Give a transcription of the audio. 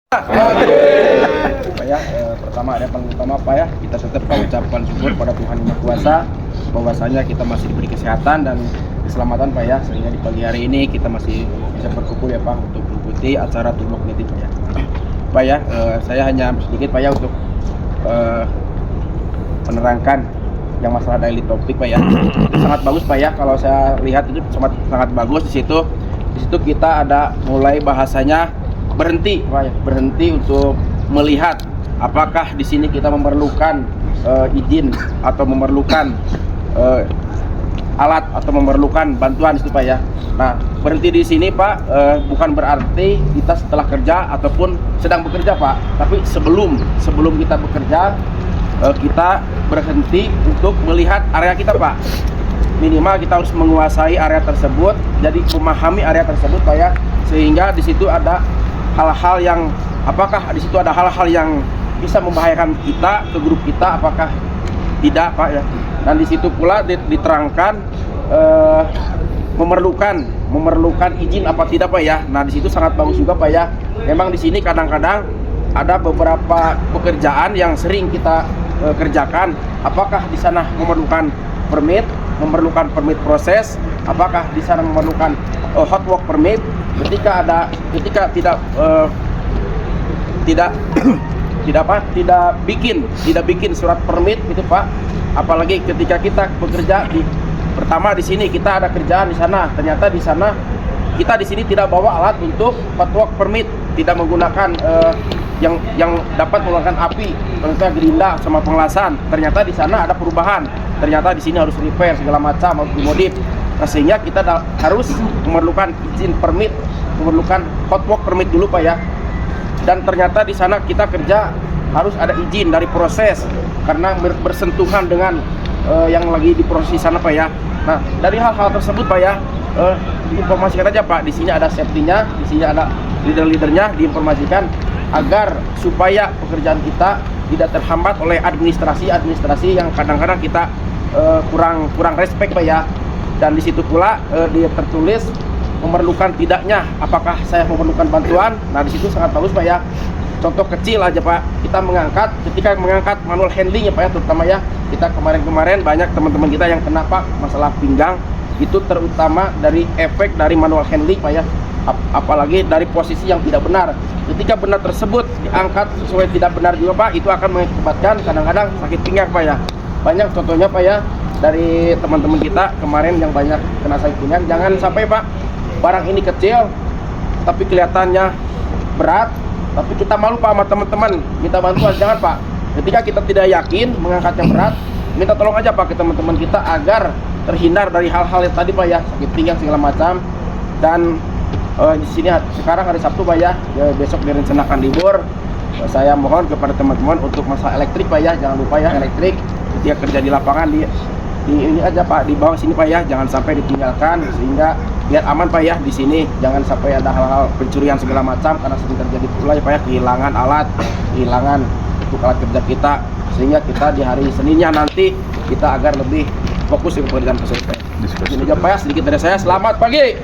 Pak ya, pertama ada paling utama Pak ya, kita tetap mengucapkan syukur pada Tuhan Yang Maha Kuasa bahwasanya kita masih diberi kesehatan dan keselamatan Pak ya, sehingga di pagi hari ini kita masih bisa berkumpul ya Pak untuk mengikuti acara Tulok Niti Pak ya. Pak ya, saya hanya sedikit Pak ya untuk menerangkan yang masalah daily topik Pak ya. Itu sangat bagus Pak ya, kalau saya lihat itu sangat bagus di situ. Di situ kita ada mulai bahasanya berhenti Pak ya, berhenti untuk melihat apakah di sini kita memerlukan izin atau memerlukan alat atau memerlukan bantuan itu Pak ya. Nah, berhenti di sini Pak bukan berarti kita setelah kerja ataupun sedang bekerja Pak, tapi sebelum kita bekerja kita berhenti untuk melihat area kita Pak. Minimal kita harus menguasai area tersebut, jadi memahami area tersebut Pak ya, sehingga di situ ada hal-hal yang bisa membahayakan kita ke grup kita, apakah tidak Pak ya. Dan di situ pula diterangkan memerlukan izin apa tidak Pak ya. Nah, di situ sangat bagus juga Pak ya. Memang di sini kadang-kadang ada beberapa pekerjaan yang sering kita kerjakan, apakah di sana memerlukan permit proses, apakah di sana memerlukan hot work permit. Ketika tidak bikin surat permit gitu Pak. Apalagi ketika kita bekerja pertama di sini kita ada kerjaan di sana, ternyata di sana kita di sini tidak bawa alat untuk hot work permit, tidak menggunakan yang dapat mengeluarkan api, contohnya gerinda sama pengelasan. Ternyata di sana ada perubahan, ternyata di sini harus repair segala macam, harus dimodif. Nah, sehingga kita harus memerlukan izin permit, memerlukan hot work permit dulu Pak ya. Dan ternyata di sana kita kerja harus ada izin dari proses karena bersentuhan dengan yang lagi diproses di sana Pak ya. Nah, dari hal-hal tersebut Pak ya, informasikan aja Pak, di sini ada safety-nya, di sini ada leader-leadernya, diinformasikan agar supaya pekerjaan kita tidak terhambat oleh administrasi yang kadang-kadang kita kurang respect Pak ya. Dan di situ pula dia tertulis memerlukan tidaknya, apakah saya memerlukan bantuan. Nah, di situ sangat bagus Pak ya. Contoh kecil aja Pak, kita ketika mengangkat manual handling ya Pak ya, terutama ya, kita kemarin banyak teman-teman kita yang kena Pak masalah pinggang, itu terutama dari efek dari manual handling Pak ya. Apalagi dari posisi yang tidak benar. Ketika benar tersebut diangkat sesuai tidak benar juga Pak, itu akan mengakibatkan kadang-kadang sakit pinggang Pak ya. Banyak contohnya Pak ya, dari teman-teman kita kemarin yang banyak kena sakit pinggang. Jangan sampai Pak, barang ini kecil tapi kelihatannya berat, tapi kita malu Pak sama teman-teman minta bantuan. Jangan Pak, ketika kita tidak yakin mengangkat yang berat, minta tolong aja Pak ke teman-teman kita agar terhindar dari hal-hal yang tadi Pak ya, sakit pinggang segala macam. Dan di sini sekarang hari Sabtu Pak ya, besok direncanakan libur. Saya mohon kepada teman-teman untuk masalah elektrik Pak ya, jangan lupa ya, elektrik ketika kerja di lapangan di ini aja Pak, di bawah sini Pak ya, jangan sampai ditinggalkan, sehingga biar aman Pak ya di sini. Jangan sampai ada hal-hal pencurian segala macam, karena sering terjadi pula ya Pak ya, kehilangan untuk alat kerja kita, sehingga kita di hari Seninnya nanti kita agar lebih fokus di pekerjaan tersebut. Ini aja Pak ya, sedikit dari saya. Selamat pagi.